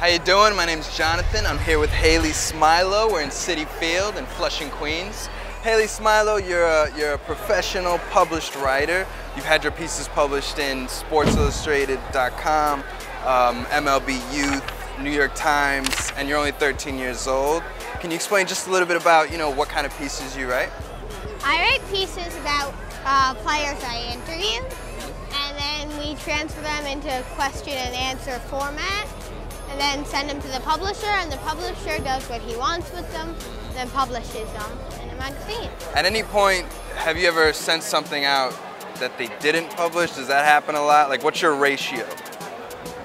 How you doing? My name's Jonathan. I'm here with Haley Smilo. We're in Citi Field in Flushing, Queens. Haley Smilo, you're a professional published writer. You've had your pieces published in SportsIllustrated.com, MLB Youth, New York Times, and you're only 13 years old. Can you explain just a little bit about, what kind of pieces you write? I write pieces about players I interview, and then we transfer them into question and answer format, and then send them to the publisher, and the publisher does what he wants with them, then publishes them in a magazine. At any point, have you ever sent something out that they didn't publish? Does that happen a lot? Like, what's your ratio?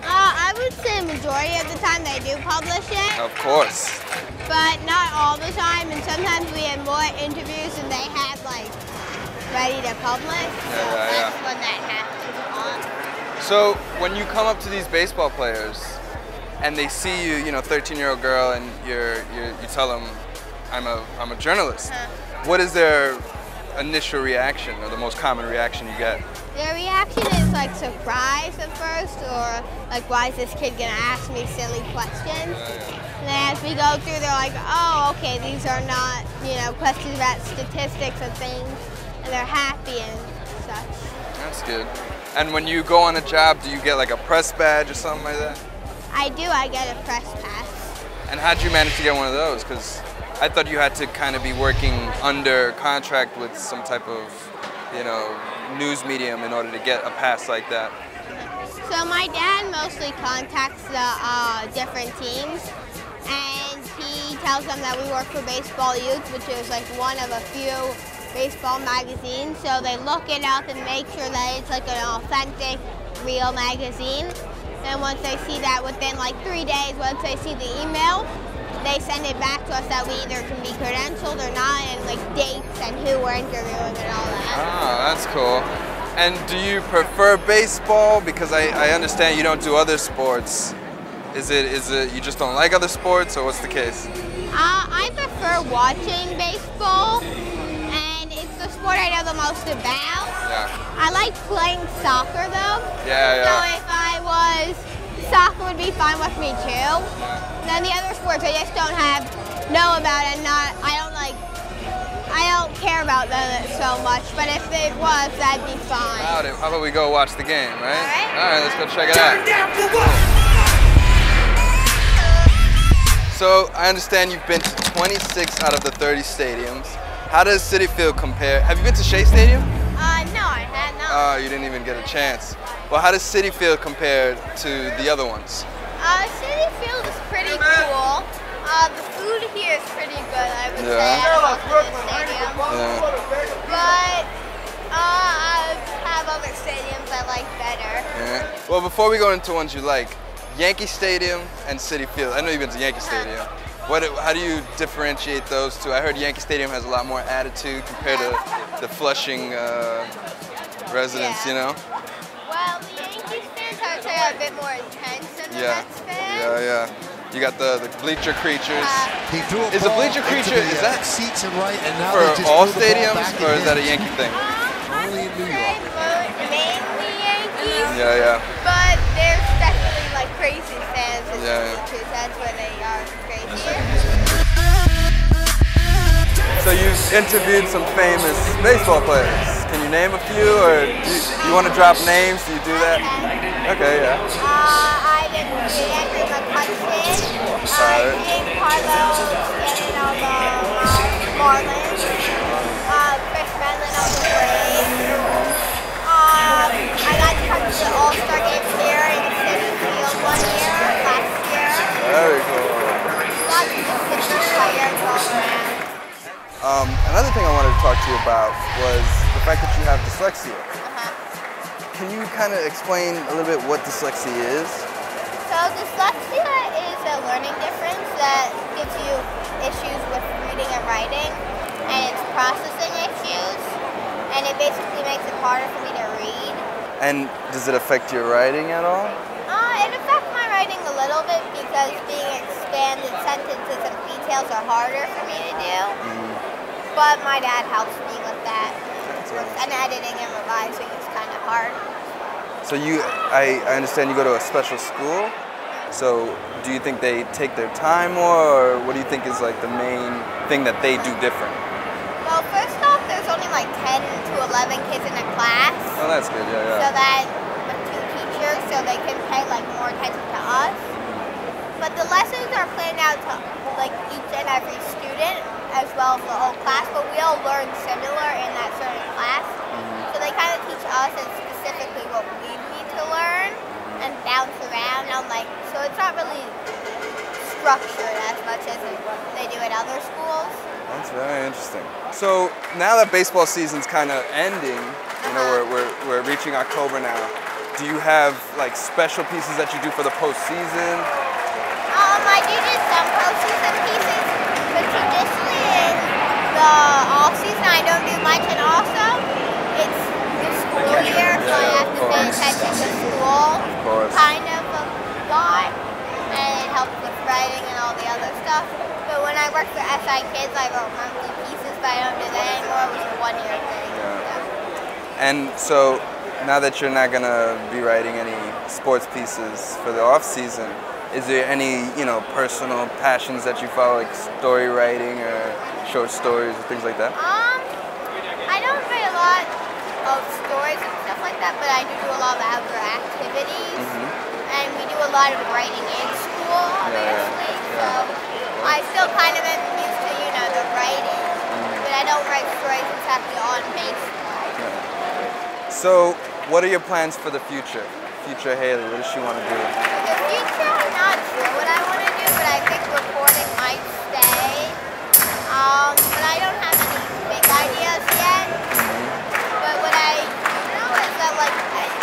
I would say majority of the time they do publish it. Of course. But not all the time, and sometimes we have more interviews than they have ready to publish. So that's when that happens a lot. So when you come up to these baseball players and they see you, 13-year-old girl, and you tell them, I'm a journalist. What is their initial reaction, or the most common reaction you get? Their reaction is like surprise at first, or like, why is this kid gonna ask me silly questions? And then as we go through, they're like, oh, okay, these are not, questions about statistics and things, and they're happy and such. That's good. And when you go on a job, do you get like a press badge or something like that? I do, I get a press pass. And how'd you manage to get one of those? Because I thought you had to kind of be working under contract with some type of, news medium in order to get a pass like that. So my dad mostly contacts the different teams, and he tells them that we work for Baseball Youth, which is like one of a few baseball magazines. So they look it up and make sure that it's like an authentic, real magazine. And once they see that, within like 3 days, once they see the email, they send it back to us that we either can be credentialed or not, and like dates and who we're interviewing and all that. Ah, that's cool. And do you prefer baseball? Because I understand you don't do other sports. Is it you just don't like other sports, or what's the case? I prefer watching baseball, and it's the sport I know the most about. Yeah. I like playing soccer though. Yeah. So if I was, soccer would be fine with me too. Then the other sports I just don't know about, and I don't care about them so much, but if it was, that'd be fine. How about we go watch the game, right? All right, let's go check it out. So I understand you've been to 26 out of the 30 stadiums. How does Citi Field compare? Have you been to Shea Stadium? No, I had not. Oh, you didn't even get a chance. Well, how does Citi Field compare to the other ones? Citi Field is pretty cool. The food here is pretty good, I would say, at the stadium. But I have other stadiums I like better. Yeah. Well, before we go into ones you like, Yankee Stadium and Citi Field. I know you've been to Yankee Stadium. How do you differentiate those two? I heard Yankee Stadium has a lot more attitude compared to the Flushing residents, Well, the Yankees fans, I would say, are a bit more intense than the Mets fans. Yeah. You got the bleacher creatures. Is a bleacher creature, is that seats and right, and now for all stadiums, or is that a Yankee thing? Only in New York. Mainly Yankees. Yeah. But there's definitely like crazy fans in the Yeah. bleachers. That's where they are crazier. So you've interviewed some famous baseball players. Can you name a few, or do you want to drop names? Do you do that? Okay, yeah. I did Andrew McCutcheon, Jake Carlo, standing on the Marlins, Chris Medlin on the Braves. I got to come to the All-Star game here in Citi Field one year, last year. Very cool. Lots of different players all around. Another thing I wanted to talk to you about was the fact that you have dyslexia. Can you kind of explain a little bit what dyslexia is? So dyslexia is a learning difference that gives you issues with reading and writing, and it's processing issues, and it basically makes it harder for me to read. And does it affect your writing at all? It affects my writing a little bit because being expanded sentences and details are harder for me to do. But my dad helps me with that. And editing and revising is kind of hard. So I understand you go to a special school? So do you think they take their time more, or what do you think is like the main thing that they do different? Well, first off, there's only like 10 to 11 kids in a class. Oh, that's good, yeah, So yeah. that with 2 teachers, so they can pay like more attention to us. But the lessons are planned out to like each and every student as well as the whole class, but we all learn similar in that certain class. So they kind of teach us and specifically what we need to learn and bounce around on like, so it's not really structured as much as they do at other schools. That's very interesting. So now that baseball season's kind of ending, you know, we're reaching October now. Do you have like special pieces that you do for the postseason? I do some postseason pieces, but traditionally in the off season I don't do much, and also it's the school year, so I have to pay attention to school kind of a lot, and it helps with writing and all the other stuff. But when I worked for SI Kids, I wrote monthly pieces, but I don't do that anymore. It was a one-year thing. Yeah. And so now that you're not gonna be writing any sports pieces for the off season, is there any, you know, personal passions that you follow, like story writing or short stories or things like that? I don't write a lot of stories and stuff like that, but I do a lot of outdoor activities, and we do a lot of writing in school, obviously. So I still kind of am used to, you know, the writing, but I don't write stories exactly on baseball. So, what are your plans for the future? Future Haley, what does she want to do? For the future, I'm not sure what I want to do, but I think reporting might stay. But I don't have any big ideas yet. But what I know is that, like,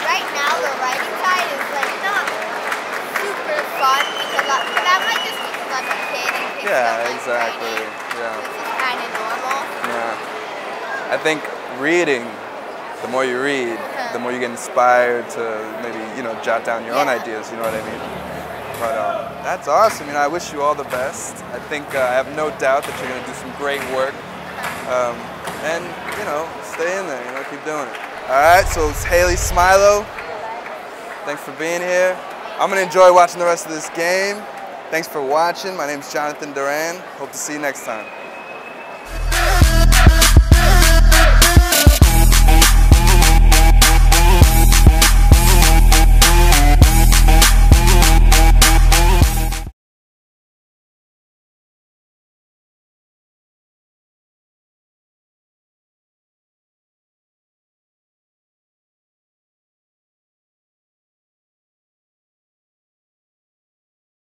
right now the writing side is like not super fun because that might just be because I'm a kid and kids don't like exactly. writing. Yeah. This is kind of normal. Yeah. I think reading, the more you read, the more you get inspired to maybe, you know, jot down your own ideas, you know what I mean? But that's awesome. You know, I wish you all the best. I think I have no doubt that you're going to do some great work. And, you know, stay in there, you know, keep doing it. All right, so it's Haley Smilo. Thanks for being here. I'm going to enjoy watching the rest of this game. Thanks for watching. My name's Jonathan Duran. Hope to see you next time.